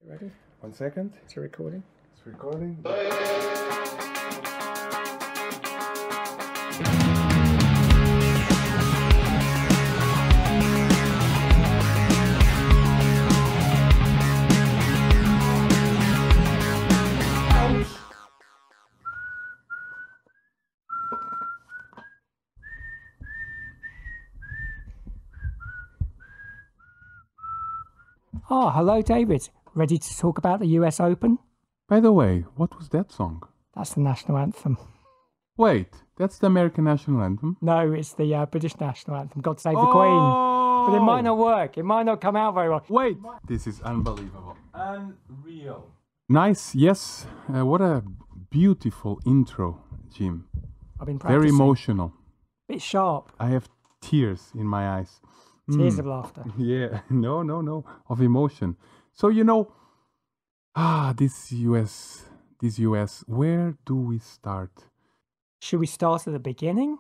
Ready? 1 second. It's recording. It's recording. Ah, hello, David. Ready to talk about the US Open? By the way, what was that song? That's the national anthem. Wait, that's the American national anthem? No, it's the British national anthem, God Save the Queen. But it might not work. It might not come out very well. Wait, this is unbelievable. Unreal. Nice, yes. What a beautiful intro, Jim. I've been practicing. Very emotional. Bit sharp. I have tears in my eyes. Tears of laughter. Yeah, no, of emotion. So, this US, where do we start? Should we start at the beginning?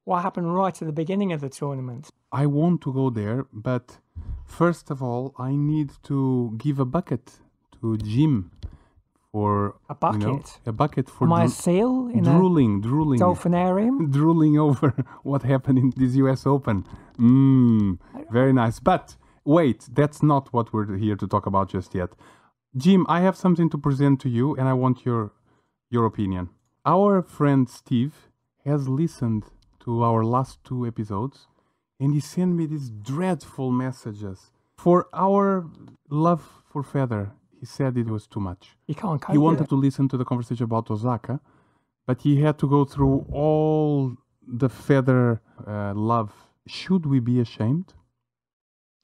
What happened right at the beginning of the tournament? I want to go there, but first of all, I need to give a bucket to Jim for... A bucket? A bucket for... Am I a seal in drooling. a dolphinarium? Drooling over what happened in this US Open. Very nice. But wait, that's not what we're here to talk about just yet. Jim, I have something to present to you, and I want your opinion. Our friend Steve has listened to our last 2 episodes, and he sent me these dreadful messages. For our love for Federer, he said it was too much. You can't cope He with wanted it. to listen to the conversation about Osaka, but he had to go through all the Federer love. Should we be ashamed?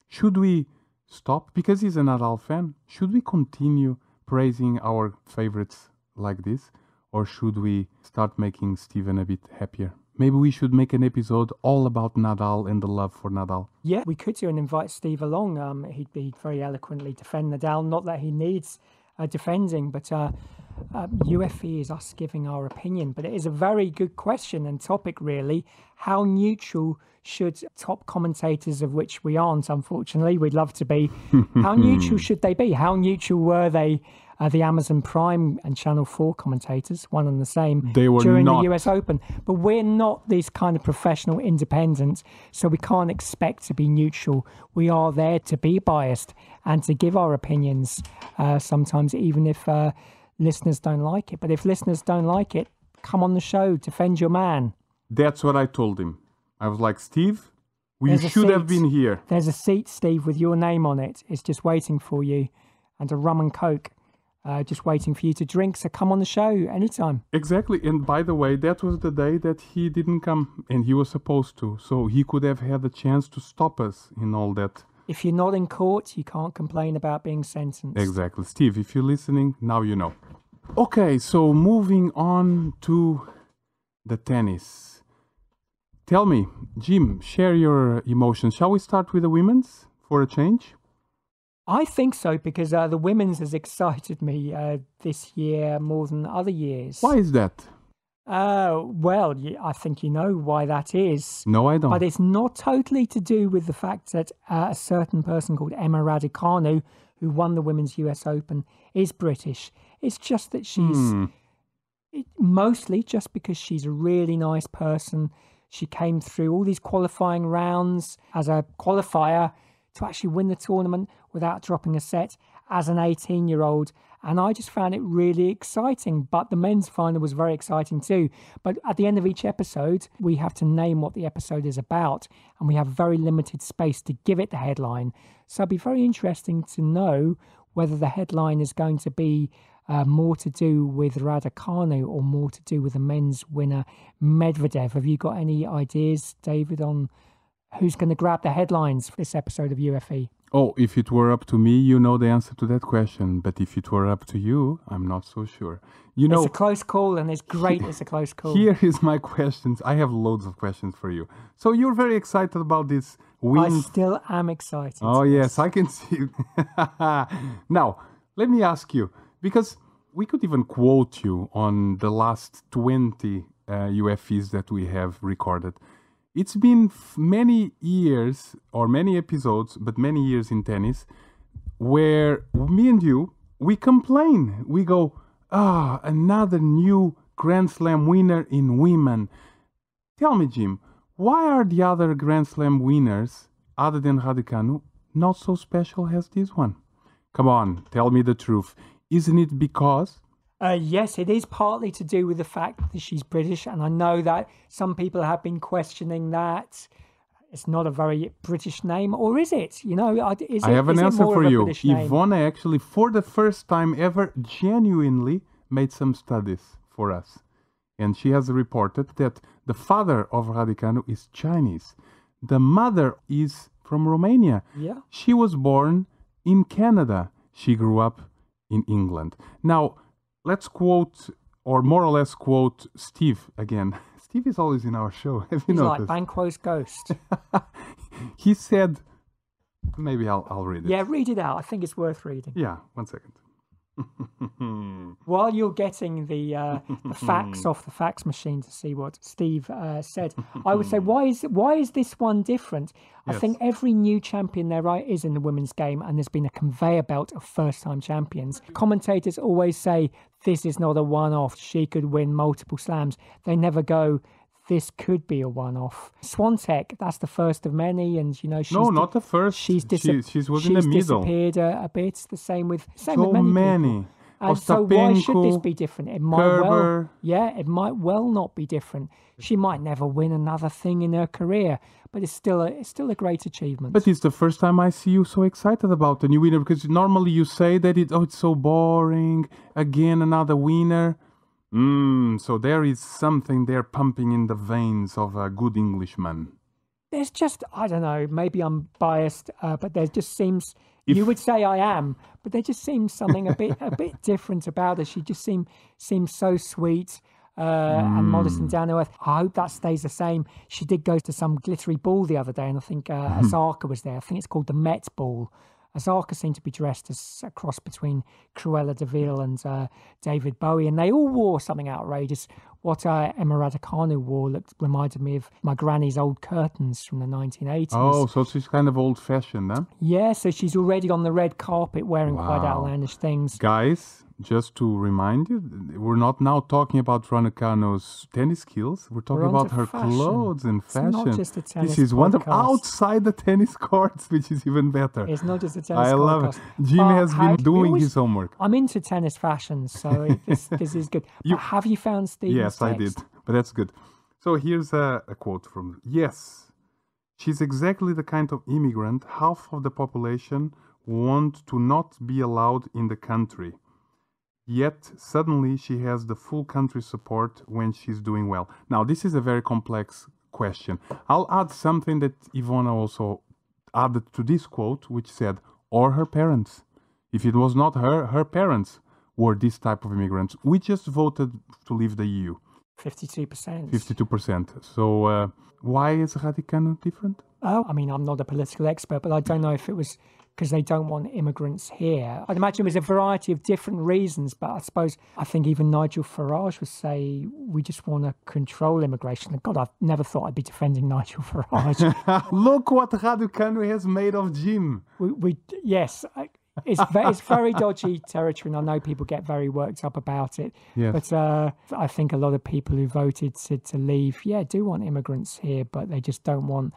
Should we stop? Because he's a Nadal fan. Should we continue praising our favorites like this? Or should we start making Steven a bit happier? Maybe we should make an episode all about Nadal and the love for Nadal. Yeah, we could do and invite Steve along. He'd very eloquently defend Nadal. Not that he needs defending, but UFE is us giving our opinion. But it is a very good question and topic, really. How neutral should top commentators, of which we aren't, unfortunately, we'd love to be, how neutral should they be? How neutral were they, the Amazon Prime and Channel 4 commentators, one and the same, They were during not. the US Open? But we're not these kind of professional independents, so we can't expect to be neutral. We are there to be biased and to give our opinions, sometimes even if listeners don't like it. But if listeners don't like it, come on the show, defend your man. That's what I told him. I was like, Steve, you There's a should have seat. been here. There's a seat, Steve, with your name on it. It's just waiting for you. And a rum and coke, just waiting for you to drink. So come on the show anytime. Exactly. And by the way, that was the day that he didn't come, and he was supposed to. So he could have had a chance to stop us in all that. If you're not in court, you can't complain about being sentenced. Exactly. Steve, if you're listening, now you know. Okay, so moving on to the tennis. Tell me, Jim, share your emotions. Shall we start with the women's for a change? I think so, because the women's has excited me this year more than other years. Why is that? Well, I think you know why that is. No, I don't. But it's not totally to do with the fact that a certain person called Emma Raducanu, who won the Women's US Open, is British. It's just that she's mostly just because she's a really nice person. She came through all these qualifying rounds as a qualifier to actually win the tournament without dropping a set as an 18-year-old. And I just found it really exciting. But the men's final was very exciting too. But at the end of each episode, we have to name what the episode is about. And we have very limited space to give it the headline. So it'd be very interesting to know whether the headline is going to be more to do with Raducanu or more to do with the men's winner, Medvedev. Have you got any ideas, David, on who's going to grab the headlines for this episode of UFE? Oh, if it were up to me, you know the answer to that question. But if it were up to you, I'm not so sure. It's a close call, and it's great it's a close call. Here is my questions. I have loads of questions for you. So you're very excited about this win. I still am excited. Oh, yes, I can see. Now, let me ask you, because we could even quote you on the last 20 UFEs that we have recorded. It's been many years, or many episodes, but many years in tennis, where me and you we complain. We go, another new Grand Slam winner in women. Tell me, Jim, why are the other Grand Slam winners, other than Raducanu, not so special as this one? Come on, tell me the truth. Isn't it because... Yes, it is partly to do with the fact that she's British, and I know that some people have been questioning that. It's not a very British name, or is it? You know, I have an answer for you. Ivona actually, for the first time ever, genuinely made some studies for us. And she has reported that the father of Raducanu is Chinese. The mother is from Romania. Yeah. She was born in Canada. She grew up in England. Now, let's quote, or more or less quote, Steve again. Steve is always in our show. Have you noticed? He's like Banquo's ghost. He said, maybe I'll read it. Yeah, read it out. I think it's worth reading. Yeah, 1 second. While you're getting the facts off the fax machine to see what Steve said, I would say, why is this one different? Yes. I think every new champion there is in the women's game, and there's been a conveyor belt of first-time champions. Commentators always say, this is not a one-off. She could win multiple slams. They never go, this could be a one-off. Swiatek, that's the first of many, and you know she's not the first. She was in the middle. Disappeared a bit. The same with so many. People. And so why should this be different? It might it might well not be different. She might never win another thing in her career, but it's still a great achievement. But it's the first time I see you so excited about the new winner, because normally you say that it's so boring. Again, another winner. So there is something there pumping in the veins of a good Englishman. There's just, I don't know, maybe I'm biased, but there just seems, you would say I am, but there just seems something a bit different about her. She just seems so sweet and modest and down to earth. I hope that stays the same. She did go to some glittery ball the other day, and I think Osaka was there. I think it's called the Met Ball. Osaka seemed to be dressed as a cross between Cruella de Vil and David Bowie, and they all wore something outrageous. What Emma Raducanu wore reminded me of my granny's old curtains from the 1980s. Oh, so she's kind of old-fashioned, huh? Yeah, so she's already on the red carpet wearing quite outlandish things. Guys, just to remind you, we're not now talking about Raducanu's tennis skills. We're talking about her clothes and fashion. It's not just a tennis This is wonderful. podcast. Outside the tennis courts, which is even better. It's not just a tennis podcast. I love it. Jim has been doing his homework. I'm into tennis fashion, so this is good. But have you found Stephen's Yes, I text? did. But that's good. So here's a quote from... Yes, she's exactly the kind of immigrant half of the population want to not be allowed in the country. Yet, suddenly, she has the full country support when she's doing well. Now, this is a very complex question. I'll add something that Ivona also added to this quote, which said, or her parents. If it was not her parents were this type of immigrants. We just voted to leave the EU. 52%. 52%. So, why is Raducanu different? Oh, I mean, I'm not a political expert, but I don't know if it was because they don't want immigrants here. I'd imagine there's a variety of different reasons, but I think even Nigel Farage would say we just want to control immigration. God, I've never thought I'd be defending Nigel Farage. Look what Raducanu has made of Jim. It's very dodgy territory, and I know people get very worked up about it. Yes. But I think a lot of people who voted to leave, do want immigrants here, but they just don't want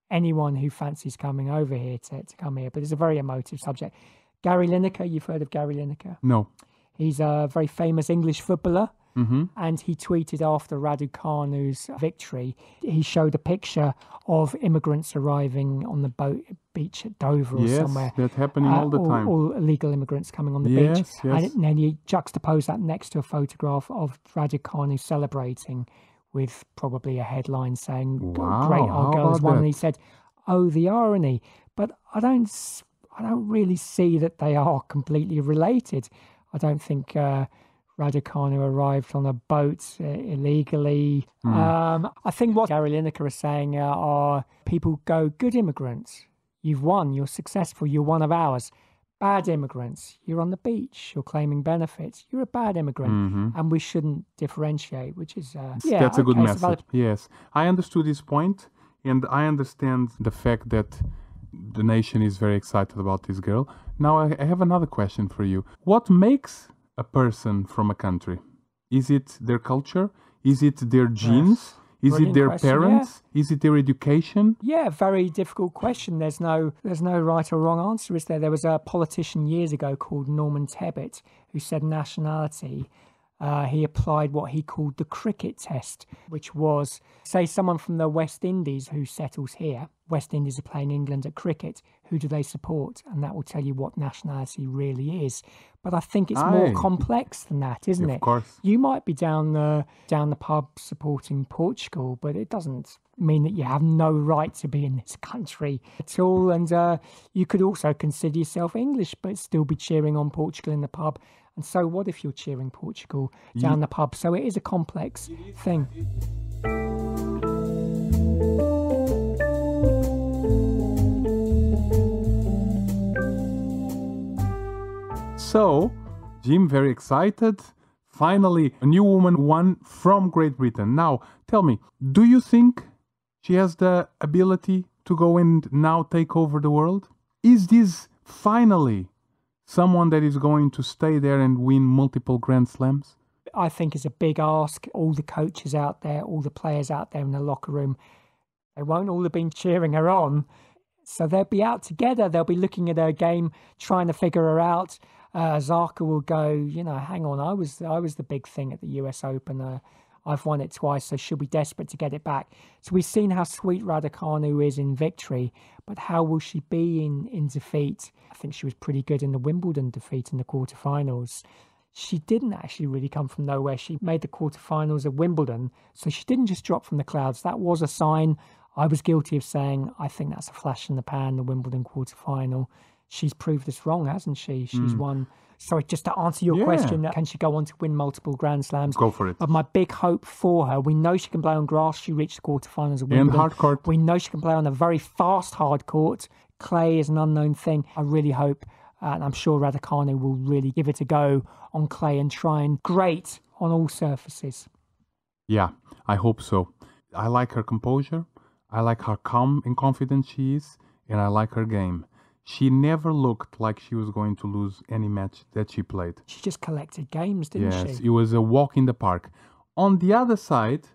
anyone who fancies coming over here to come here. But it's a very emotive subject. Gary Lineker, you've heard of Gary Lineker? No. He's a very famous English footballer. Mm-hmm. And he tweeted after Raducanu's victory, he showed a picture of immigrants arriving on the beach at Dover or somewhere. Yes, that's happening all the time. All illegal immigrants coming on the beach. Yes. And then he juxtaposed that next to a photograph of Raducanu celebrating with probably a headline saying, wow, great, our girls won. That? And he said, oh, the irony. But I don't really see that they are completely related. I don't think Raducanu arrived on a boat illegally. I think what Gary Lineker is saying are people go, good immigrants, you've won, you're successful, you're one of ours. Bad immigrants, you're on the beach, you're claiming benefits, you're a bad immigrant, and we shouldn't differentiate, which is... that's a good message. Yes, I understood this point, and I understand the fact that the nation is very excited about this girl. Now I have another question for you. What makes a person from a country? Is it their culture? Is it their genes? Is it their parents? Yeah. Is it their education? Yeah, very difficult question. There's no right or wrong answer, is there? There was a politician years ago called Norman Tebbit who said nationality. He applied what he called the cricket test, which was, say, someone from the West Indies who settles here. West Indies are playing England at cricket. Who do they support? And that will tell you what nationality really is. But I think it's more complex than that, isn't it? Of course. You might be down the pub supporting Portugal, but it doesn't mean that you have no right to be in this country at all. And you could also consider yourself English, but still be cheering on Portugal in the pub. And so what if you're cheering Portugal down the pub? So it is a complex thing. So, Jim, very excited. Finally, a new woman won from Great Britain. Now, tell me, do you think she has the ability to go and now take over the world? Is this finally someone that is going to stay there and win multiple Grand Slams? I think it's a big ask. All the coaches out there, all the players out there in the locker room, they won't all have been cheering her on. So they'll be out together. They'll be looking at her game, trying to figure her out. Zarka will go, hang on, I was the big thing at the US Open. I've won it twice, so she'll be desperate to get it back. So we've seen how sweet Raducanu is in victory, but how will she be in defeat? I think she was pretty good in the Wimbledon defeat in the quarterfinals. She didn't actually really come from nowhere. She made the quarterfinals at Wimbledon, so she didn't just drop from the clouds. That was a sign. I was guilty of saying, I think that's a flash in the pan, the Wimbledon quarterfinal. She's proved us wrong, hasn't she? She's won. Sorry, just to answer your question, can she go on to win multiple Grand Slams? Go for it. But my big hope for her, we know she can play on grass. She reached the quarterfinals of Wimbledon. And hard court. We know she can play on a very fast hard court. Clay is an unknown thing. I really hope, and I'm sure Raducanu will really give it a go on clay and try and grate on all surfaces. Yeah, I hope so. I like her composure. I like how calm and confident she is, and I like her game. She never looked like she was going to lose any match that she played. She just collected games, didn't she? Yes, it was a walk in the park. On the other side,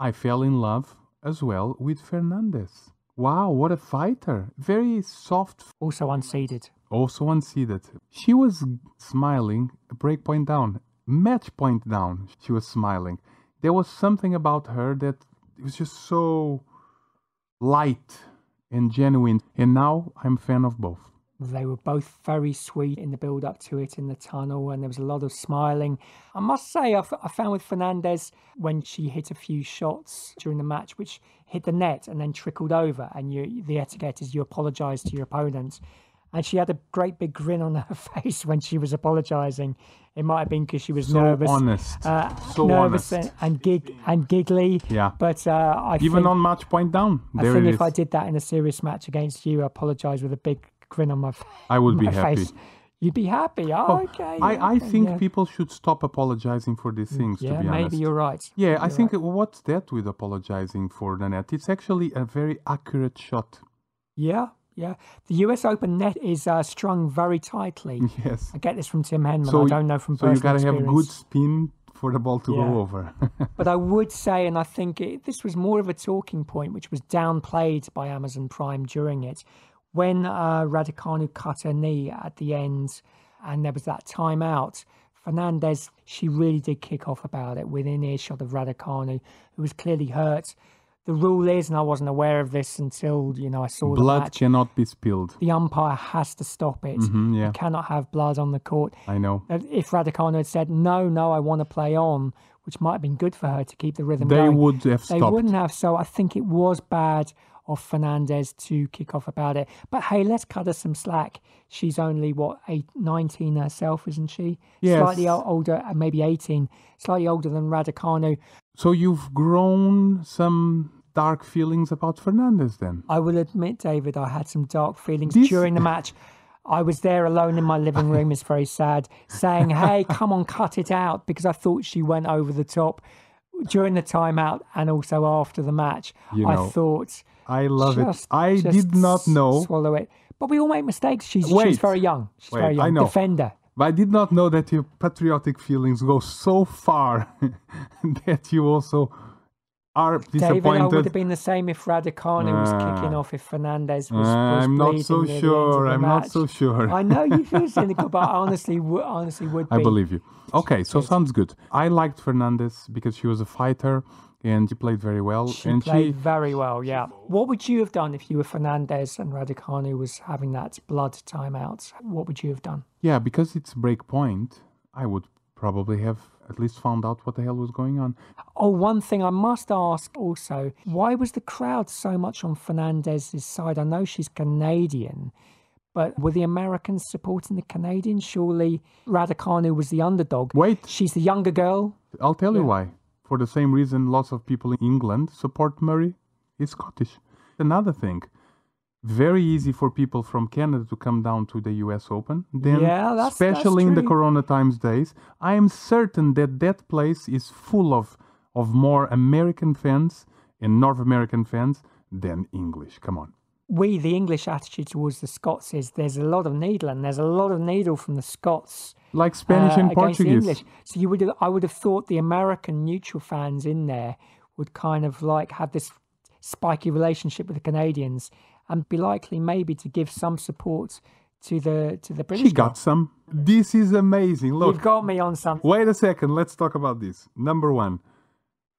I fell in love as well with Fernandez. Wow, what a fighter. Very soft. Also unseeded. She was smiling, break point down, match point down. She was smiling. There was something about her that it was just so light and genuine, and now I'm a fan of both. They were both very sweet in the build-up to it in the tunnel, and there was a lot of smiling. I must say, I found with Fernandez, when she hit a few shots during the match, which hit the net and then trickled over, and the etiquette is you apologise to your opponent. And she had a great big grin on her face when she was apologising. It might have been because she was nervous. Honest. Nervous and giggly. Yeah. But even on match point down. I think if I did that in a serious match against you, apologise with a big grin on my face. I would be happy. You'd be happy. Okay. I think people should stop apologizing for these things, to be honest. Maybe you're right. Yeah, I think what's that with apologizing for the net? It's actually a very accurate shot. Yeah. Yeah, the US Open net is strung very tightly. Yes. I get this from Tim Henman. I don't know from personal experience. So you got to have good spin for the ball to go over. But I would say, and I think this was more of a talking point, which was downplayed by Amazon Prime during it, when Raducanu cut her knee at the end and there was that timeout, Fernandez, she really did kick off about it within earshot of Raducanu, who was clearly hurt. The rule is, and I wasn't aware of this until, I saw the match. Blood cannot be spilled. The umpire has to stop it. You cannot have blood on the court. I know. If Raducanu had said, no, I want to play on, which might have been good for her to keep the rhythm going. They would have stopped. They wouldn't have. So I think it was bad of Fernandez to kick off about it. But hey, let's cut her some slack. She's only, 19 herself, isn't she? Yes. Slightly older, maybe 18. Slightly older than Raducanu. So you've grown some dark feelings about Fernandez then? I will admit, David, I had some dark feelings during the match. I was there alone in my living room, it's very sad, saying, hey, come on, cut it out, because I thought she went over the top during the timeout and also after the match. I thought I love it. Just- I just did not know. Swallow it. But we all make mistakes. She's Wait. very young. She's Wait, very young. I know. Defender. But I did not know that your patriotic feelings go so far that you also are David, I would disappointed. have been the same if Raducanu was kicking off, if Fernandez was I'm not bleeding so near the end of sure. the I'm not match. so sure. I know you feel cynical, but I honestly would be. I believe you. Okay, so sounds good. I liked Fernandez because she was a fighter and she played very well. She and played very well, yeah. What would you have done if you were Fernandez and Raducanu was having that blood timeout? What would you have done? Yeah, because it's break point, I would probably have at least found out what the hell was going on. Oh, one thing I must ask also, why was the crowd so much on Fernandez's side? I know she's Canadian, but were the Americans supporting the Canadians? Surely Raducanu was the underdog. Wait, She's the younger girl. I'll tell you why. For the same reason lots of people in England support Murray. He's Scottish. Another thing, very easy for people from Canada to come down to the US Open. Then, Yeah, that's especially in the true. Corona times days, I am certain that that place is full of more American fans and North American fans than English. Come on. The English attitude towards the Scots is there's a lot of needle, and there's a lot of needle from the Scots Like Spanish and against the Portuguese. English. So I would have thought the American neutral fans in there would kind of like have this spiky relationship with the Canadians and be likely maybe to give some support to the British. She got some. This is amazing. Look. You've got me on something. Wait a second, let's talk about this. Number one.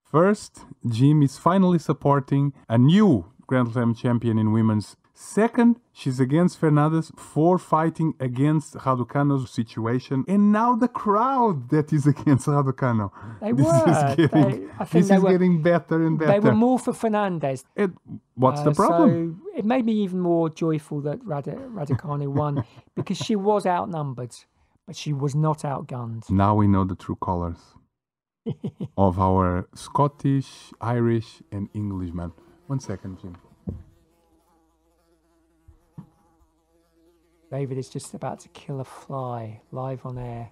First, Jim is finally supporting a new Grand Slam champion in women's. Second, she's against Fernandez for fighting against Raducanu's situation. And now the crowd that is against Raducanu. They This were. is getting, I think getting better and better. They were more for Fernandez. What's the problem? So it made me even more joyful that Raducanu won because she was outnumbered, but she was not outgunned. Now we know the true colors of our Scottish, Irish, and Englishman. 1 second, Jim. David is just about to kill a fly live on air.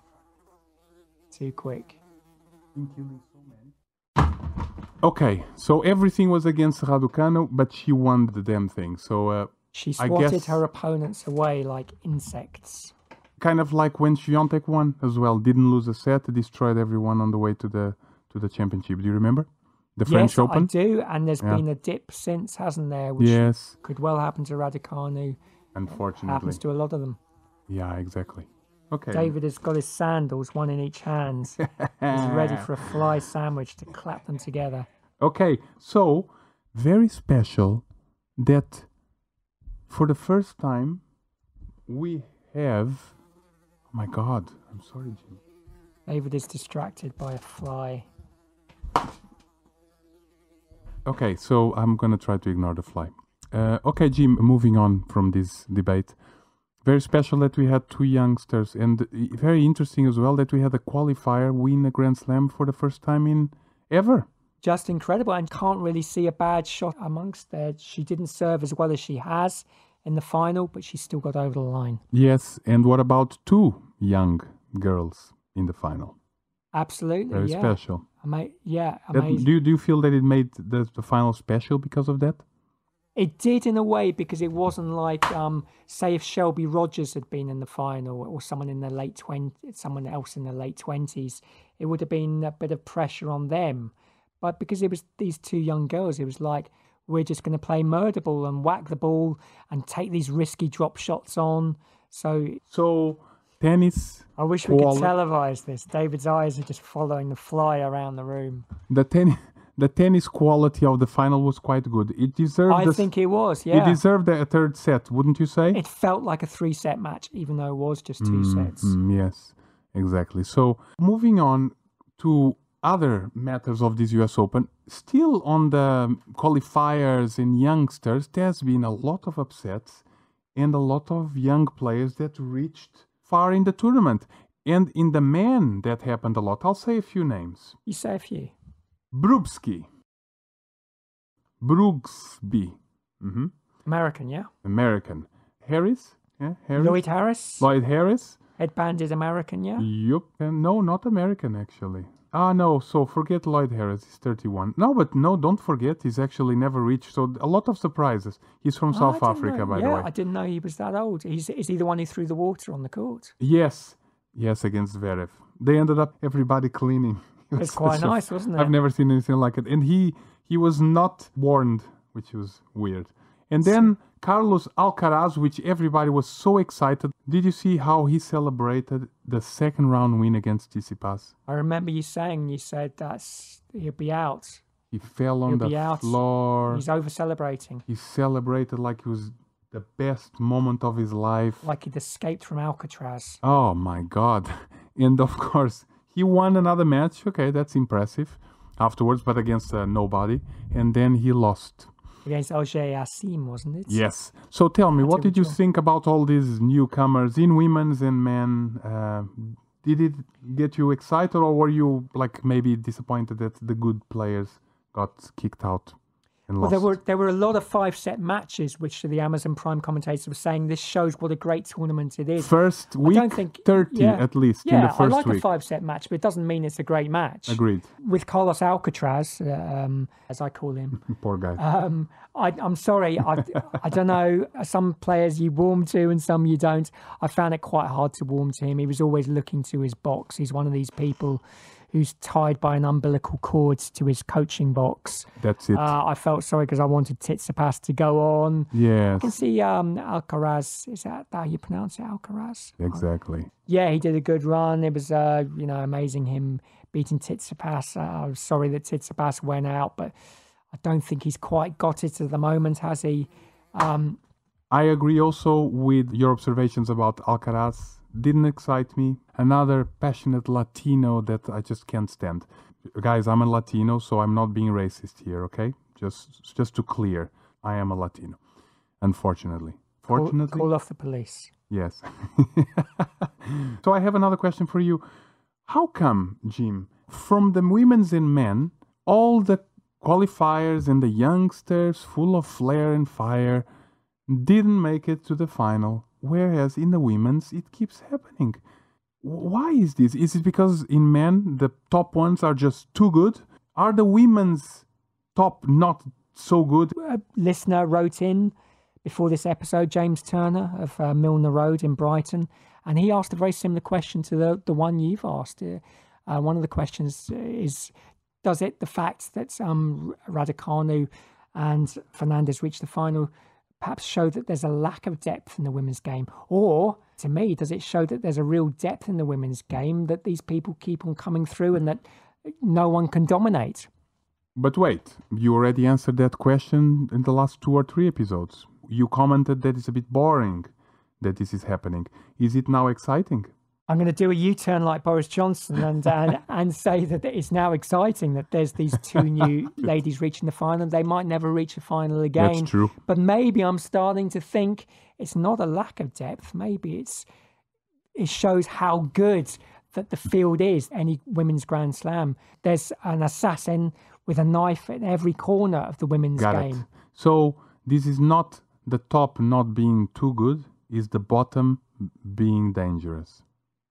Too quick. Okay, so everything was against Raducanu, but she won the damn thing. So She I swatted guess her opponents away like insects. kind of like when Swiatek won as well, didn't lose a set, destroyed everyone on the way to the championship. Do you remember the French Yes, Open? I do, and there's been a dip since, hasn't there? Which Yes, could well happen to Raducanu. unfortunately. Happens to a lot of them. Yeah, exactly. Okay. David has got his sandals, one in each hand. He's ready for a fly sandwich to clap them together. Okay, so very special that for the first time we have. Oh my God! I'm sorry, Jim. David is distracted by a fly. Okay, so I'm gonna try to ignore the fly. Okay, Jim. Moving on from this debate. Very special that we had two youngsters, and very interesting as well that we had a qualifier win a Grand Slam for the first time in ever. Just incredible, and can't really see a bad shot amongst there. She didn't serve as well as she has in the final, but she still got over the line. Yes, and what about two young girls in the final? Absolutely, Very yeah. special. Yeah, That, amazing. do you feel that it made the final special because of that? It did in a way because it wasn't like, say, if Shelby Rogers had been in the final or someone in the late 20s, someone else in the late 20s, it would have been a bit of pressure on them. But because it was these two young girls, it was like, we're just going to play murder ball and whack the ball and take these risky drop shots on. So tennis. I wish we could televise this. David's eyes are just following the fly around the room. The tennis quality of the final was quite good. It deserved. I think it was, yeah. It deserved a third set, wouldn't you say? It felt like a 3-set match, even though it was just 2 sets. Yes, exactly. So moving on to other matters of this US Open, still on the qualifiers and youngsters, there's been a lot of upsets and a lot of young players that reached far in the tournament. And in the men, that happened a lot. I'll say a few names. You say a few. Brooksby. American, yeah? American. Harris? Yeah, Harris. Lloyd Harris? Lloyd Harris. Headbanded American, yeah? Yup. No, not American, actually. No, so forget Lloyd Harris, he's 31. No, but no, don't forget, he's actually never reached, so a lot of surprises. He's from South Africa, by the way. I didn't know he was that old. Is he the one who threw the water on the court? Yes, against Zverev. They ended up everybody cleaning. It was quite nice, wasn't it? I've never seen anything like it. And he was not warned, which was weird. And then Carlos Alcaraz, which everybody was so excited. Did you see how he celebrated the second round win against Tsitsipas? I remember you said he'll be out. He fell on the floor. He's over-celebrating. He celebrated like it was the best moment of his life. Like he'd escaped from Alcatraz. Oh my God. And of course, he won another match. Okay, that's impressive. Afterwards, but against nobody. And then he lost. Against Auger-Aliassime, wasn't it? Yes. So tell me, what did you think about all these newcomers in women's and men? Did it get you excited, or were you like maybe disappointed that the good players got kicked out and lost? Well, there were a lot of 5-set matches, which the Amazon Prime commentators were saying this shows what a great tournament it is. First week, 30 at least in the first week. I like a 5-set match, but it doesn't mean it's a great match. Agreed. With Carlos Alcaraz, as I call him. Poor guy. I'm sorry, I don't know, some players you warm to and some you don't. I found it quite hard to warm to him. He was always looking to his box. He's one of these people who's tied by an umbilical cord to his coaching box. That's it. I felt sorry because I wanted Tsitsipas to go on. Yes. I can see Alcaraz, is that how you pronounce it, Alcaraz? Exactly. Yeah, he did a good run. It was, amazing him beating Tsitsipas. I was sorry that Tsitsipas went out, but I don't think he's quite got it at the moment, has he? I agree also with your observations about Alcaraz. Didn't excite me. Another passionate Latino that I just can't stand. Guys, I'm a Latino, so I'm not being racist here, okay? Just to clear, I am a Latino, unfortunately. Fortunately? Call off the police. Yes. So I have another question for you. How come, Jim, from the women's and men, all the qualifiers and the youngsters full of flair and fire didn't make it to the final, whereas in the women's it keeps happening? Why is this? Is it because in men the top ones are just too good? Are the women's top not so good? A listener wrote in before this episode, James Turner of Milner Road in Brighton, and he asked a very similar question to the one you've asked. One of the questions is, does it the fact that Raducanu and Fernandez reached the final perhaps show that there's a lack of depth in the women's game? Or, to me, does it show that there's a real depth in the women's game, that these people keep on coming through and that no one can dominate? But wait, you already answered that question in the last 2 or 3 episodes. You commented that it's a bit boring that this is happening. Is it now exciting? I'm going to do a U-turn like Boris Johnson and say that it's now exciting that there's these 2 new ladies reaching the final. They might never reach a final again. That's true. But maybe I'm starting to think it's not a lack of depth. Maybe it shows how good that the field is. Any women's Grand Slam, there's an assassin with a knife at every corner of the women's game. So this is not the top not being too good, is the bottom being dangerous.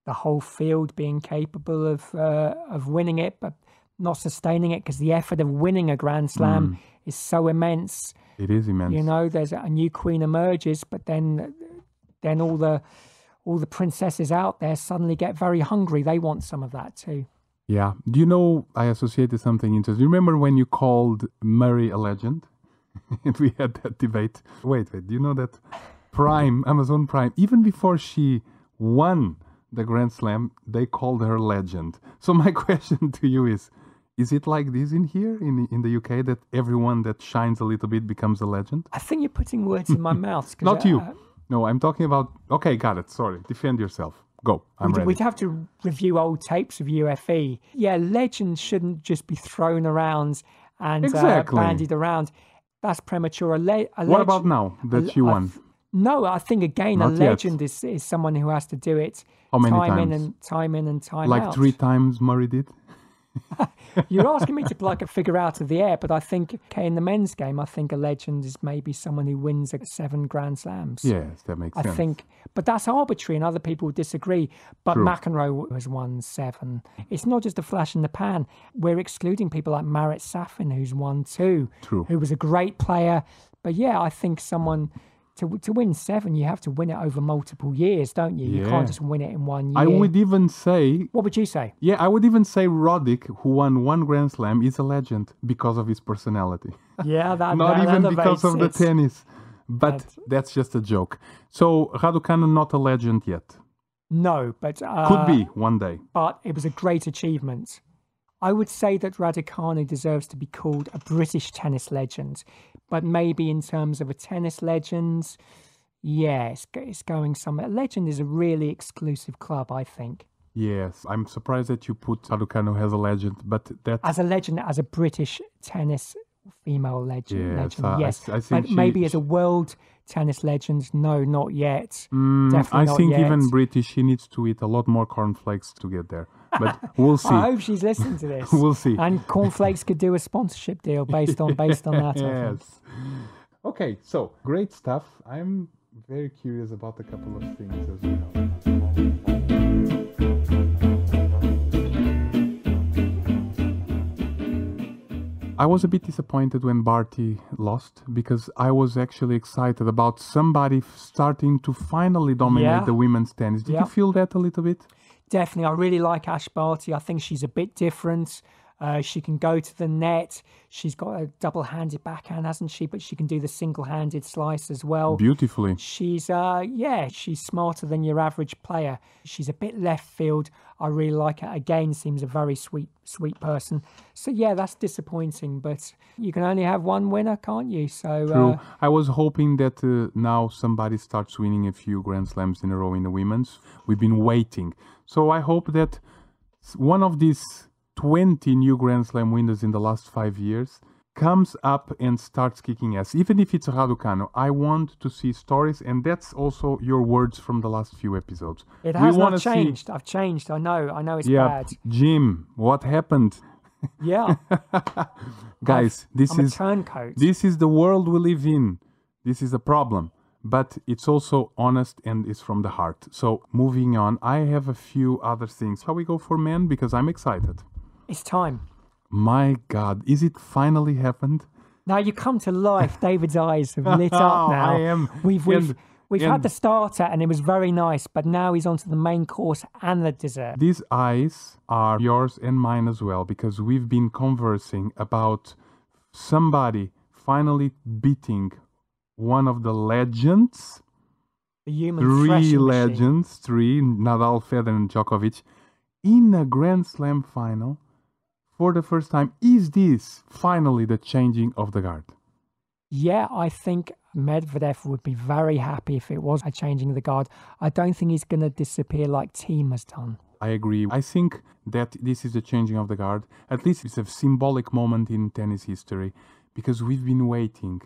The whole field being capable of winning it, but not sustaining it, because the effort of winning a Grand Slam is so immense. It is immense. You know, there's a new queen emerges, but then all the princesses out there suddenly get very hungry. They want some of that too. Yeah. Do you know, I associated something interesting. Remember when you called Murray a legend? And we had that debate. Wait. Do you know that Amazon Prime, even before she won the Grand Slam, they called her legend. So my question to you is it like this in here, in the UK, that everyone that shines a little bit becomes a legend? I think you're putting words in my mouth. Not you. No, I'm talking about... Okay, got it. Sorry. Defend yourself. Go. I'm ready. We'd have to review old tapes of UFE. Yeah, legends shouldn't just be thrown around and bandied around. That's premature. What about now that she won? No, I think again Not a legend is someone who has to do it How many time times? in and time out. Like 3 times Murray did? You're asking me to pluck a figure out of the air, but I think, okay, in the men's game, I think a legend is maybe someone who wins 7 Grand Slams. Yes, that makes sense. I think, but that's arbitrary, and other people disagree. But True. McEnroe has won 7. It's not just a flash in the pan. We're excluding people like Marat Safin, who's won 2, True. who was a great player. But yeah, I think someone to win 7, you have to win it over multiple years, don't you? You can't just win it in 1 year. I would even say... What would you say? Yeah, I would even say Roddick, who won 1 Grand Slam, is a legend because of his personality. Yeah, that Not that even because of the elevates it. tennis. But that's just a joke. So Raducanu not a legend yet. No, but Could be one day. But it was a great achievement. I would say that Raducanu deserves to be called a British tennis legend, but maybe in terms of a tennis legend, yeah, it's going somewhere. Legend is a really exclusive club, I think. Yes, I'm surprised that you put Raducanu as a legend, but that... As a legend, as a British tennis female legend, Yes, I think but maybe as a world tennis legend, no, not yet. Definitely I not think yet. even British, she needs to eat a lot more cornflakes to get there. But we'll see. I hope she's listening to this. We'll see. And Cornflakes could do a sponsorship deal based on that. I think. Yes. Okay, so great stuff. I'm very curious about a couple of things as well. I was a bit disappointed when Barty lost because I was actually excited about somebody starting to finally dominate the women's tennis. Did you feel that a little bit? Definitely. I really like Ash Barty. I think she's a bit different. She can go to the net. She's got a double-handed backhand, hasn't she? But she can do the single-handed slice as well. Beautifully. She's, she's smarter than your average player. She's a bit left field. I really like her. Again, seems a very sweet person. So, yeah, that's disappointing. But you can only have one winner, can't you? So True. I was hoping that now somebody starts winning a few Grand Slams in a row in the women's. We've been waiting. So I hope that one of these 20 new Grand Slam winners in the last 5 years comes up and starts kicking ass. Even if it's Raducanu, I want to see stories, and that's also your words from the last few episodes. It has not changed. I've changed. I know it's bad. Jim, what happened? Yeah. Guys, I'm a turncoat. This is the world we live in. This is a problem. But it's also honest and it's from the heart. So moving on, I have a few other things. Shall we go for men? Because I'm excited. It's time. My God, is it finally happened? Now you come to life. David's eyes have lit up now. I am. We've had the starter and it was very nice, but now he's on to the main course and the dessert. These eyes are yours and mine as well, because we've been conversing about somebody finally beating one of the legends, The human three threshing legends, Nadal, Federer and Djokovic, in a Grand Slam final for the first time. Is this finally the changing of the guard? Yeah, I think Medvedev would be very happy if it was a changing of the guard. I don't think he's going to disappear like Thiem has done. I agree. I think that this is the changing of the guard. At least it's a symbolic moment in tennis history, because we've been waiting.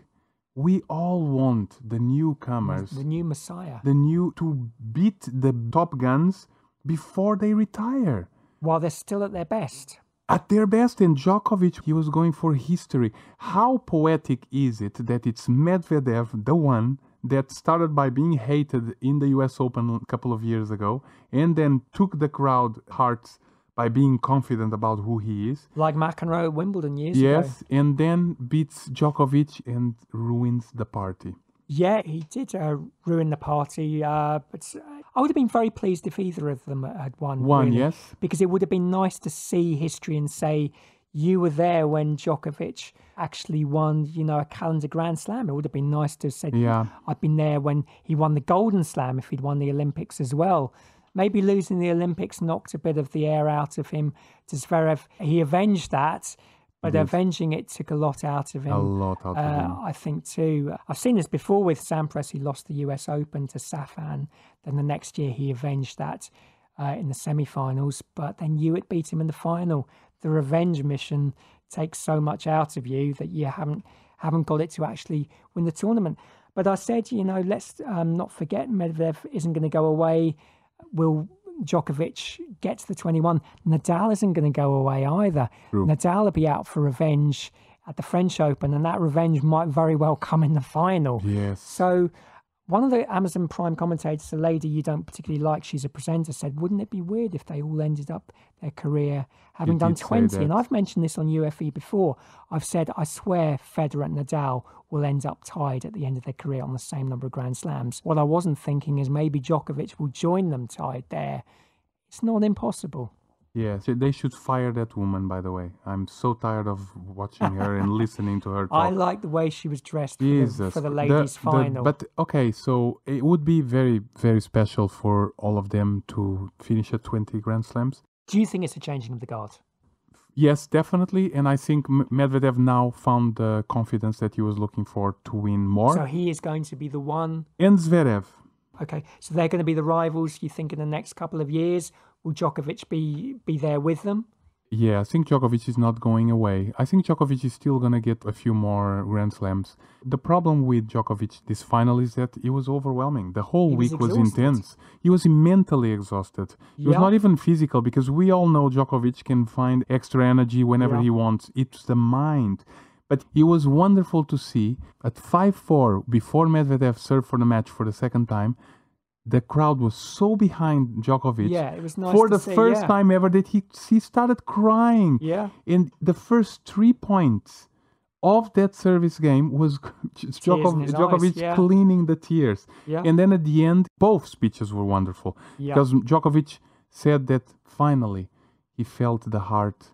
We all want the newcomers, The new Messiah. to beat the top guns before they retire. While they're still at their best. At their best, and Djokovic, he was going for history. How poetic is it that it's Medvedev, the one that started by being hated in the US Open a couple of years ago, and then took the crowd hearts by being confident about who he is. Like McEnroe at Wimbledon years ago. Yes, and then beats Djokovic and ruins the party. Yeah, he did ruin the party, but I would have been very pleased if either of them had won. Really, yes. because it would have been nice to see history and say, you were there when Djokovic actually won, a calendar Grand Slam. It would have been nice to have said, I've been there when he won the Golden Slam, if he'd won the Olympics as well. Maybe losing the Olympics knocked a bit of the air out of him. To Zverev, he avenged that, but avenging it took a lot out of him. A lot out of him. I think too. I've seen this before with Sampras. He lost the US Open to Safan. Then the next year he avenged that in the semi-finals. But then Hewitt beat him in the final. The revenge mission takes so much out of you that you haven't got it to actually win the tournament. But I said, let's not forget Medvedev isn't going to go away. We'll Djokovic gets the 21, Nadal isn't going to go away either. True. Nadal will be out for revenge at the French Open, and that revenge might very well come in the final. Yes. So one of the Amazon Prime commentators, a lady you don't particularly like, she's a presenter, said, wouldn't it be weird if they all ended up their career having done 20? And I've mentioned this on UFE before. I've said, I swear Federer and Nadal will end up tied at the end of their career on the same number of Grand Slams. What I wasn't thinking is maybe Djokovic will join them tied there. It's not impossible. Yeah, so they should fire that woman, by the way. I'm so tired of watching her and listening to her talk. I like the way she was dressed for the ladies' final. But, okay, so it would be very, very special for all of them to finish at 20 Grand Slams. Do you think it's a changing of the guard? Yes, definitely. And I think Medvedev now found the confidence that he was looking for to win more. So he is going to be the one. And Zverev. Okay, so they're going to be the rivals, you think, in the next couple of years? Will Djokovic be there with them? Yeah, I think Djokovic is not going away. I think Djokovic is still going to get a few more Grand Slams. The problem with Djokovic this final is that it was overwhelming. The whole week was intense. He was mentally exhausted. It was not even physical, because we all know Djokovic can find extra energy whenever he wants. It's the mind. But it was wonderful to see at 5-4, before Medvedev served for the match for the second time, the crowd was so behind Djokovic. Yeah, it was nice for to the see, first time ever that he started crying. Yeah. And the first 3 points of that service game was Djokovic cleaning the tears. Yeah. And then at the end, both speeches were wonderful. Yeah. Because Djokovic said that finally he felt the heart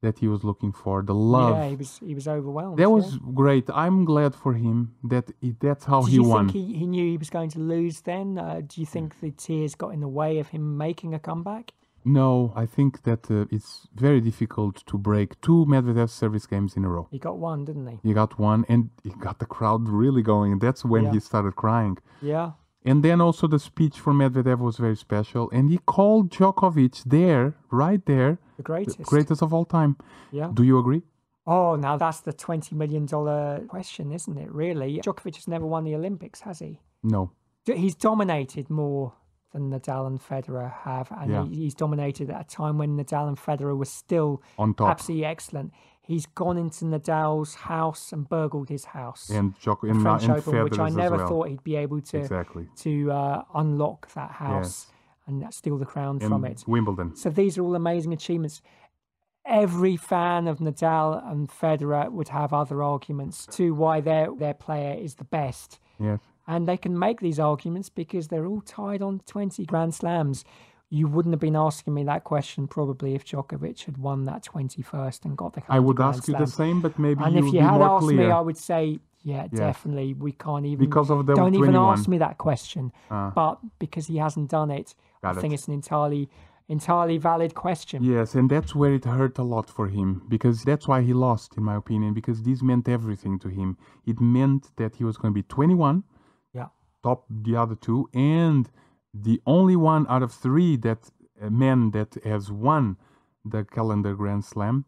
that he was looking for, the love. Yeah, he was overwhelmed. That was great. I'm glad for him that that's how he won. Do you think he knew he was going to lose then? Do you think the tears got in the way of him making a comeback? No, I think that it's very difficult to break 2 Medvedev service games in a row. He got one, didn't he? He got one, and he got the crowd really going. And that's when he started crying. Yeah. And then also the speech for Medvedev was very special. And he called Djokovic right there, the greatest of all time. Yeah. Do you agree? Oh, now that's the $20 million question, isn't it, really? Djokovic has never won the Olympics, has he? No. He's dominated more than Nadal and Federer have. And he's dominated at a time when Nadal and Federer were still on top. Absolutely excellent. He's gone into Nadal's house and burgled his house. And French Open, which I never well. thought he'd be able to unlock that house and steal the crown from it. Wimbledon. So these are all amazing achievements. Every fan of Nadal and Federer would have other arguments to why their player is the best. Yes. And they can make these arguments because they're all tied on 20 Grand Slams. You wouldn't have been asking me that question probably if Djokovic had won that 21st and got the I would ask you the same, but maybe and you if would you be had more asked clear. me, I would say, definitely. We can't even because of the don't 21. even ask me that question. But because he hasn't done it, I think it's an entirely valid question. Yes, and that's where it hurt a lot for him, because that's why he lost, in my opinion, because this meant everything to him. It meant that he was going to be 21, top the other 2, and the only one out of 3 men that has won the calendar Grand Slam,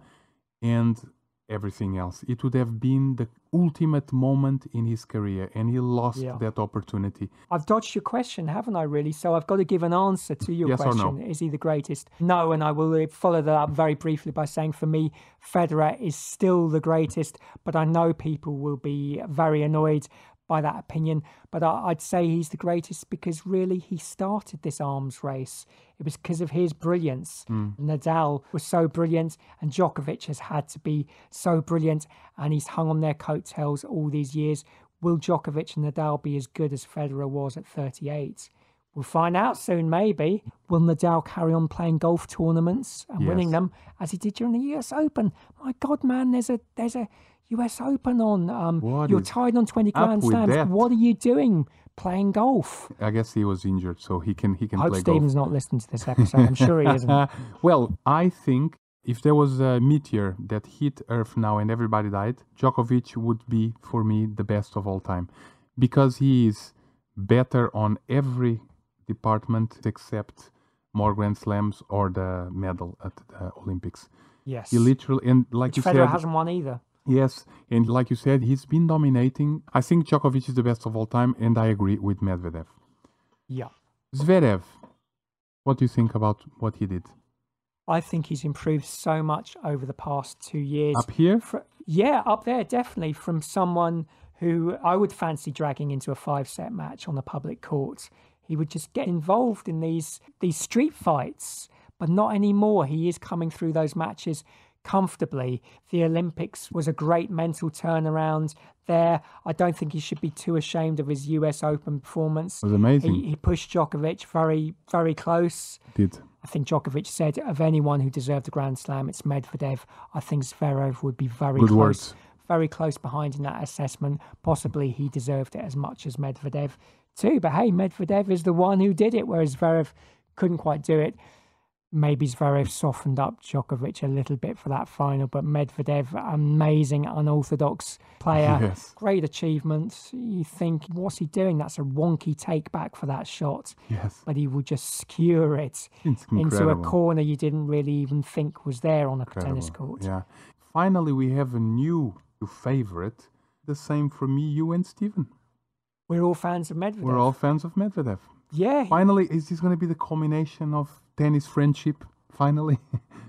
and everything else. It would have been the ultimate moment in his career, and he lost that opportunity. I've dodged your question, haven't I, really? So I've got to give an answer to your question. Or no? Is he the greatest? No, and I will follow that up very briefly by saying, for me, Federer is still the greatest, but I know people will be very annoyed by that opinion, but I'd say he's the greatest because really he started this arms race. It was because of his brilliance. Nadal was so brilliant, and Djokovic has had to be so brilliant, and he's hung on their coattails all these years. Will Djokovic and Nadal be as good as Federer was at 38? We'll find out soon, maybe. Will Nadal carry on playing golf tournaments and winning them as he did during the US Open? My God, man, there's a US Open on. You're tied on 20 Grand Slams. What are you doing playing golf? I guess he was injured, so he can play golf. I hope Stephen's not listening to this episode. I'm sure he isn't. Well, I think if there was a meteor that hit Earth now and everybody died, Djokovic would be, for me, the best of all time. Because he is better on every department except more Grand Slams or the medal at the Olympics. Yes. He literally, and like you said... Federer hasn't won either. Yes, and like you said, he's been dominating. I think Djokovic is the best of all time, and I agree with Medvedev. Yeah. Zverev. What do you think about what he did? I think he's improved so much over the past 2 years. Up here? Yeah, up there, definitely. From someone who I would fancy dragging into a 5-set match on a public court. He would just get involved in these street fights, but not anymore. He is coming through those matches comfortably. The Olympics was a great mental turnaround there. I don't think he should be too ashamed of his US Open performance. It was amazing. He pushed Djokovic very, very close. Did. I think Djokovic said of anyone who deserved a Grand Slam, it's Medvedev. I think Zverev would be very Good close. words. Very close behind in that assessment. Possibly he deserved it as much as Medvedev too. But hey, Medvedev is the one who did it, whereas Zverev couldn't quite do it. Maybe Zverev softened up Djokovic a little bit for that final, but Medvedev, amazing, unorthodox player. Yes. Great achievement. You think, what's he doing? That's a wonky take back for that shot. Yes. But he would just skewer it It's into a incredible. corner you didn't really even think was there on a tennis court. Yeah. Finally, we have a new favorite. The same for me, you and Steven. We're all fans of Medvedev. We're all fans of Medvedev. Yeah. Finally, is this going to be the culmination of tennis friendship? Finally?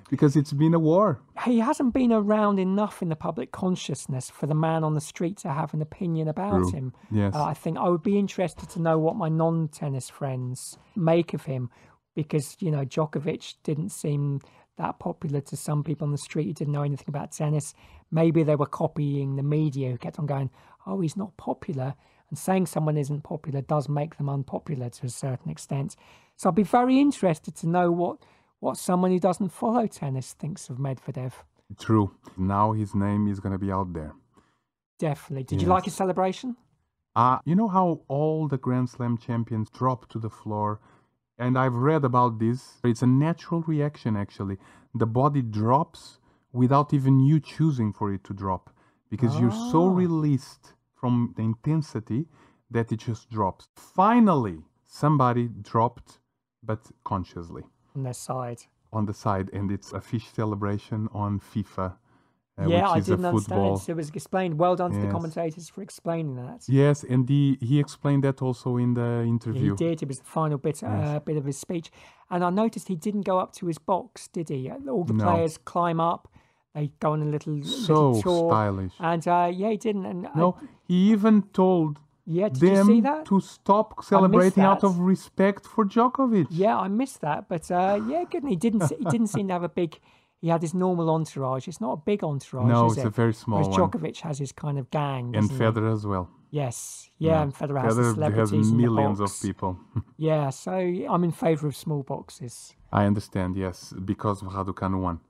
Because it's been a war. He hasn't been around enough in the public consciousness for the man on the street to have an opinion about True. him. Yes. I think I would be interested to know what my non-tennis friends make of him, because, you know, Djokovic didn't seem that popular to some people on the street who didn't know anything about tennis. Maybe they were copying the media who kept on going, oh, he's not popular. And saying someone isn't popular does make them unpopular to a certain extent. So I'd be very interested to know what someone who doesn't follow tennis thinks of Medvedev. True. Now his name is going to be out there. Definitely. Did Yes. you like his celebration? You know how all the Grand Slam champions drop to the floor? And I've read about this. It's a natural reaction, actually. The body drops without even you choosing for it to drop, because you're so released from the intensity that it just drops. Finally, somebody dropped, but consciously. On their side. On the side, and it's a fish celebration on FIFA, Yeah, I which is a didn't football. understand. So it was explained. Well done to the Yes. commentators for explaining that. Yes, and he explained that also in the interview. He did. It was the final bit of his speech. And I noticed he didn't go up to his box, did he? All the No. players climb up. They go on a little So tour. stylish. And yeah, he didn't. And No, he even told yeah, did you see them that? to stop celebrating out that. of respect for Djokovic. Yeah, I missed that. But yeah, good. And he didn't seem to have a big. He had his normal entourage. It's not a big entourage, No, is it's it? a very small Whereas one. Djokovic has his kind of gang. And doesn't he? Federer as well. Yes. Yeah, and Federer has the Federer has celebrities in the millions of box. people. Yeah, so I'm in favour of small boxes. I understand, yes, because Radu won.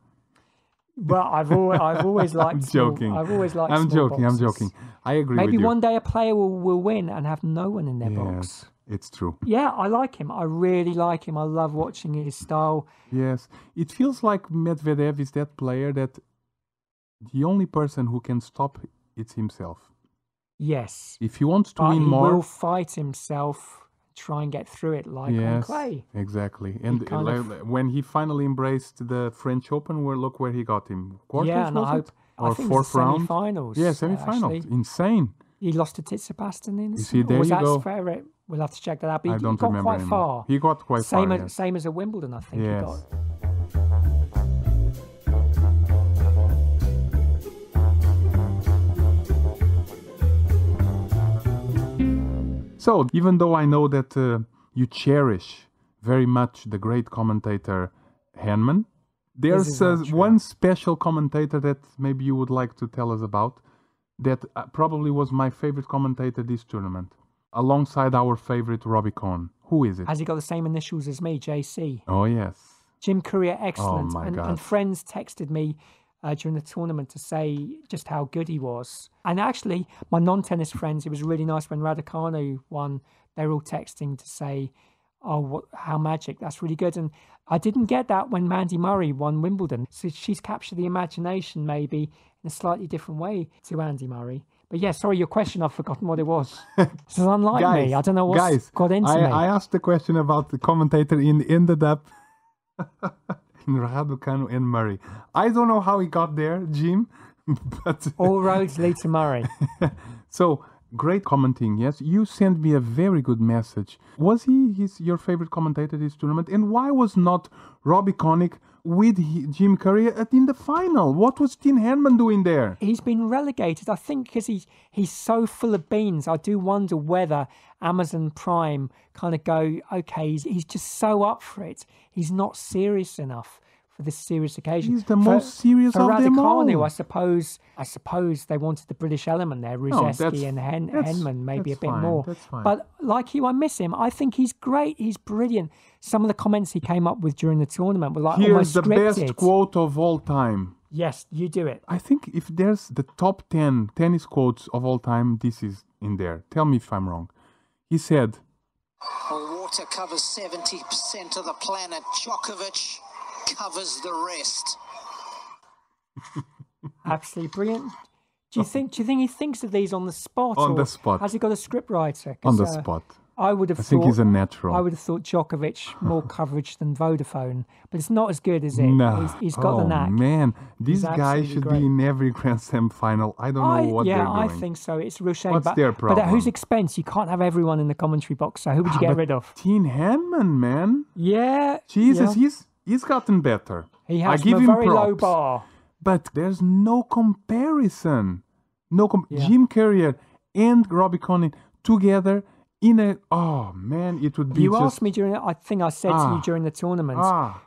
But I've always liked. I'm small- joking. I've always liked. I'm small joking, I'm boxes. joking. I agree Maybe with you. one day a player will win and have no one in their box. Yes, it's true. Yeah, I like him. I really like him. I love watching his style. Yes, it feels like Medvedev is that player that the only person who can stop it's himself. Yes, If he wants to but win he more, will fight himself, try and get through it like on yes, clay. exactly. And kind of- when he finally embraced the French Open, look where he got him. Quarters, Yeah, and was I hope. it? I Or think it was fourth the round? semi-finals. Yeah, semi-final. actually. Insane. He lost to Tsitsipas in the You see, or there was you that go. Zverev? We'll have to check that out. But I he don't got remember quite anymore. far. He got quite Same far. as Yes. same as at Wimbledon, I think he Yes. got. So, even though I know that you cherish very much the great commentator Henman, there's is not true. one special commentator that maybe you would like to tell us about that probably was my favorite commentator this tournament, alongside our favorite Robbie Cohn. Who is it? Has he got the same initials as me, JC? Oh, yes. Jim Courier, excellent. my and God. friends texted me during the tournament to say just how good he was. And actually, my non-tennis friends, it was really nice when Raducanu won. They were all texting to say, "Oh, how magic! That's really good." And I didn't get that when Mandy Murray won Wimbledon. So she's captured the imagination maybe in a slightly different way to Andy Murray. But yeah, sorry, your question, I've forgotten what it was. This is unlike me. I don't know what's got into me. I asked the question about the commentator ended up in Raducanu and Murray. I don't know how he got there, Jim, but All roads lead to Murray. so Great commenting, yes. You sent me a very good message. Was your favorite commentator this tournament? And why was not Robbie Connick with Jim Courier in the final? What was Tim Henman doing there? He's been relegated, I think, because he's so full of beans. I do wonder whether Amazon Prime kind of go, okay, he's just so up for it. He's not serious enough for this serious occasion. He's the most serious of them all. I suppose they wanted the British element there. Ruzeski and Henman, maybe a bit more. That's fine. But like you, I miss him. I think he's great. He's brilliant. Some of the comments he came up with during the tournament were like almost scripted. Here's the best quote of all time. Yes, you do it. I think if there's the top 10 tennis quotes of all time, this is in there. Tell me if I'm wrong. He said, "Water covers 70% of the planet. Djokovic covers the rest." Absolutely brilliant. Do you think he thinks of these on the spot? On the spot. Has he got a script writer? On the spot. I think he's a natural. I would have thought Djokovic more coverage than Vodafone, but it's not as good, is it? No. He's got the knack. Oh man, this guy should be in every Grand Slam final. I don't know what they're doing. I think so. It's a real shame. What's their problem? But at whose expense? You can't have everyone in the commentary box. So who would you get rid of? Tim Henman, man. Yeah. Jesus, he's gotten better. He has I give him a very props. low bar. But there's no comparison. Jim Courier and Robbie Connick together in a... Oh, man, it would be You asked me during... I think I said to you during the tournament,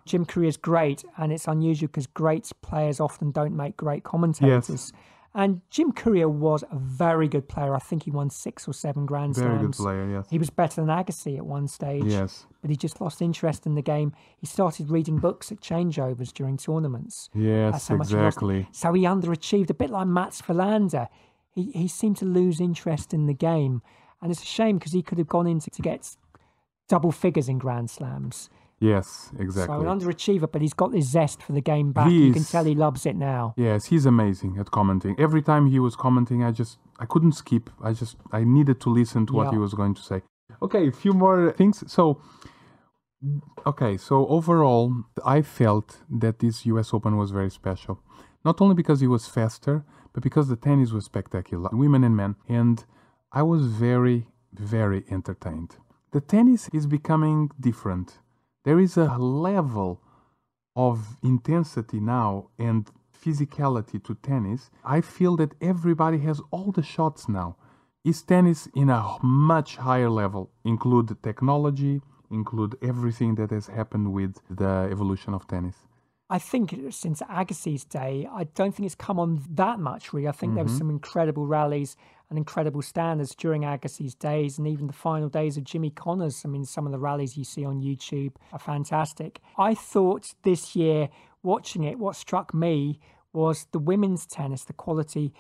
Jim Courier's great, and it's unusual because great players often don't make great commentators. Yes. And Jim Courier was a very good player. I think he won 6 or 7 Grand Slams. Very good player, yes. He was better than Agassi at one stage. Yes. But he just lost interest in the game. He started reading books at changeovers during tournaments. Yes, exactly. So he underachieved, a bit like Mats Wilander. He seemed to lose interest in the game. And it's a shame because he could have gone in to get double figures in Grand Slams. Yes, exactly. So an underachiever, but he's got this zest for the game back. You can tell he loves it now. Yes, he's amazing at commenting. Every time he was commenting, I couldn't skip. I needed to listen to what he was going to say. Okay, a few more things. So overall, I felt that this US Open was very special. Not only because it was faster, but because the tennis was spectacular, women and men. And I was very, very entertained. The tennis is becoming different. There is a level of intensity now and physicality to tennis. I feel that everybody has all the shots now. Is tennis in a much higher level? Include technology, include everything that has happened with the evolution of tennis. I think since Agassi's day, I don't think it's come on that much, really. I think there were some incredible rallies and incredible standards during Agassi's days, and even the final days of Jimmy Connors. I mean, some of the rallies you see on YouTube are fantastic. I thought this year, watching it, what struck me was the women's tennis, the quality.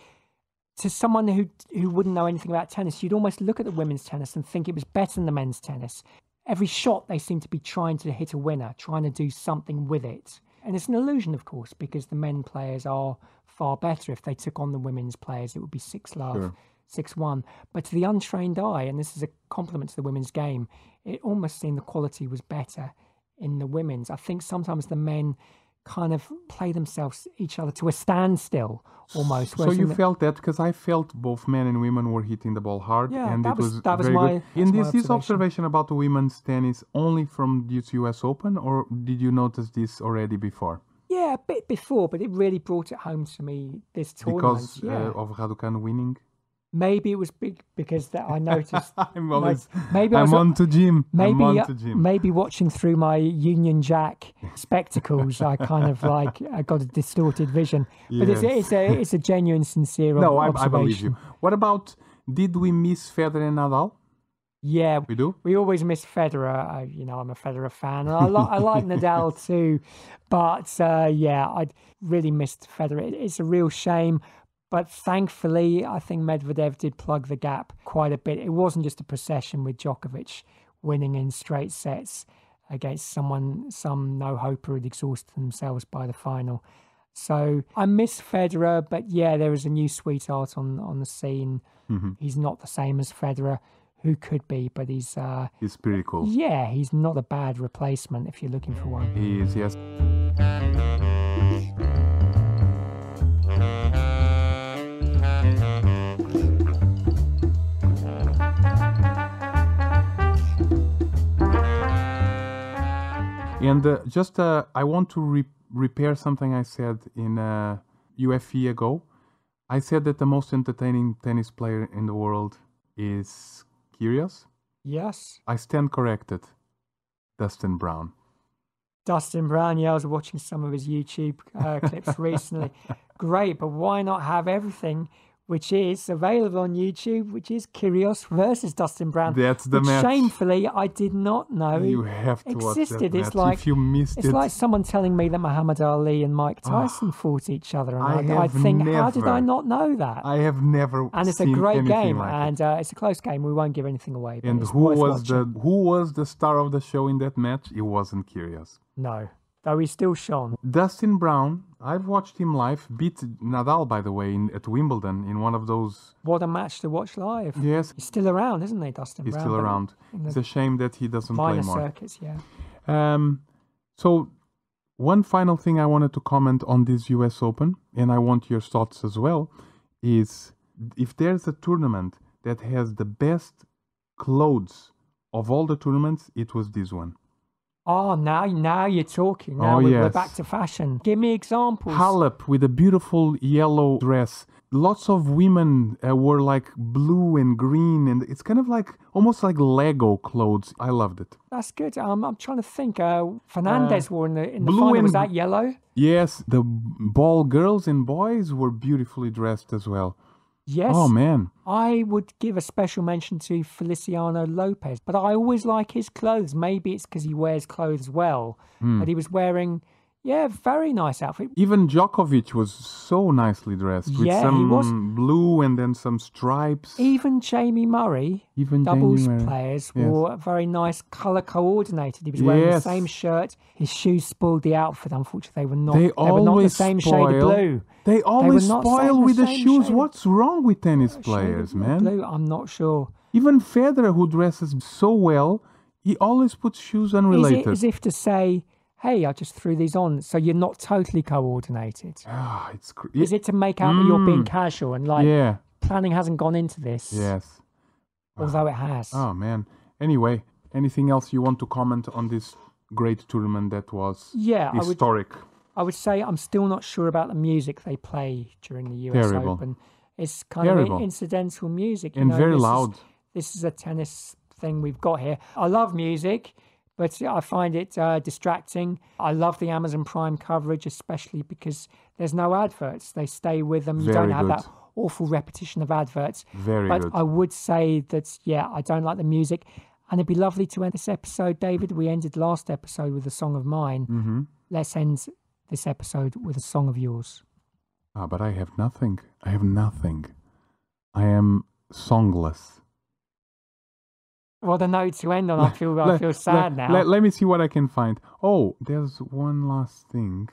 To someone who wouldn't know anything about tennis, you'd almost look at the women's tennis and think it was better than the men's tennis. Every shot, they seem to be trying to hit a winner, trying to do something with it. And it's an illusion, of course, because the men players are far better. If they took on the women's players, it would be 6-love, 6-1. But to the untrained eye, and this is a compliment to the women's game, it almost seemed the quality was better in the women's. I think sometimes the men kind of play themselves each other to a standstill almost. So you felt that? Because I felt both men and women were hitting the ball hard, and it was very good. And is this observation about the women's tennis only from this US Open, or did you notice this already before? Yeah, a bit before, but it really brought it home to me this tournament. Because of Raducanu winning? Maybe it was big because that I noticed. I'm on to Jim. Maybe watching through my Union Jack spectacles, I kind of I got a distorted vision. But it's a genuine, sincere observation. I believe you. What about, did we miss Federer and Nadal? Yeah, we do. We always miss Federer. I'm a Federer fan, and I like Nadal too. But I really missed Federer. It's a real shame. But thankfully, I think Medvedev did plug the gap quite a bit. It wasn't just a procession with Djokovic winning in straight sets against some no-hoper who'd exhausted themselves by the final. So I miss Federer, but there is a new sweetheart on the scene. He's not the same as Federer, who could be, but he's pretty cool. Yeah, he's not a bad replacement if you're looking for one. He is, yes. And I want to repair something I said in UFE ago. I said that the most entertaining tennis player in the world is Kyrgios. Yes. I stand corrected. Dustin Brown. Dustin Brown, yeah, I was watching some of his YouTube clips recently. Great, but why not have everything which is available on YouTube, which is Kyrgios versus Dustin Brown? That's the which match. Shamefully, I did not know You have to watch existed. that It's match. like If you missed it's it, like someone telling me that Muhammad Ali and Mike Tyson fought each other, and I I think, how did I never- not know that? I have never And it's a seen great anything game, like it. and it's a close game. We won't give anything away. But And it's who worth was watching. the star of the show in that match? It wasn't Kyrgios. No, though he still shone. Dustin Brown, I've watched him live, beat Nadal, by the way, at Wimbledon in one of those. What a match to watch live. Yes, He's still around, isn't he, Dustin he's Brown? still But around. in the It's a shame that he doesn't play minor more. circuits, yeah. So, one final thing I wanted to comment on this US Open, and I want your thoughts as well, is if there's a tournament that has the best clothes of all the tournaments, it was this one. Oh, now you're talking. Now Oh, we're yes. back to fashion. Give me examples. Halep with a beautiful yellow dress. Lots of women were like blue and green, and it's kind of like almost like Lego clothes. I loved it. That's good. I'm trying to think. Fernandez wore in the blue final. and Was that yellow? Yes, the ball girls and boys were beautifully dressed as well. Yes. Oh man, I would give a special mention to Feliciano Lopez, but I always like his clothes. Maybe it's because he wears clothes well, but he was wearing, very nice outfit. even Djokovic was so nicely dressed with Yeah, he some was. blue and then some stripes. Even Jamie Murray, Even doubles Jamie Murray. players, Yes. wore very nice, colour coordinated. He was wearing the Yes. same shirt. His shoes spoiled the outfit. Unfortunately, they were not. They were not the always same shade of spoil. blue. They always not spoil the with the same shoes. shade of- What's wrong with tennis Shade players, of man? blue. I'm not sure. Even Federer, who dresses so well, he always puts shoes Is it unrelated. as if to say, "Hey, I just threw these on," so you're not totally coordinated? Ah, it's Is it to make out that you're being casual and like yeah. planning hasn't gone into this? Yes. Although it has. Oh man. Anyway, anything else you want to comment on this great tournament that was Yeah, historic? I would say I'm still not sure about the music they play during the US Terrible. Open. It's kind Terrible. of incidental music. And very this loud. This is a tennis thing we've got here. I love music, but I find it distracting. I love the Amazon Prime coverage, especially because there's no adverts. They stay with them. You Very don't have good. that awful repetition of adverts. Very but good. I would say that, I don't like the music. And it'd be lovely to end this episode, David. We ended last episode with a song of mine. Mm-hmm. Let's end this episode with a song of yours. Ah, but I have nothing. I have nothing. I am songless. What a note to end on. I feel sad now. Let me see what I can find. Oh, there's one last thing.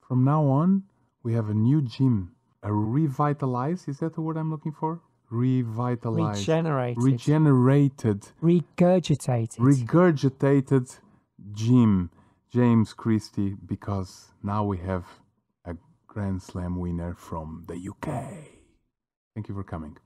From now on, we have a new gym. A revitalize. Is that the word I'm looking for? Revitalize. Regenerated. Regurgitated. Regurgitated. Gym. James Christie, because now we have a Grand Slam winner from the UK. Thank you for coming.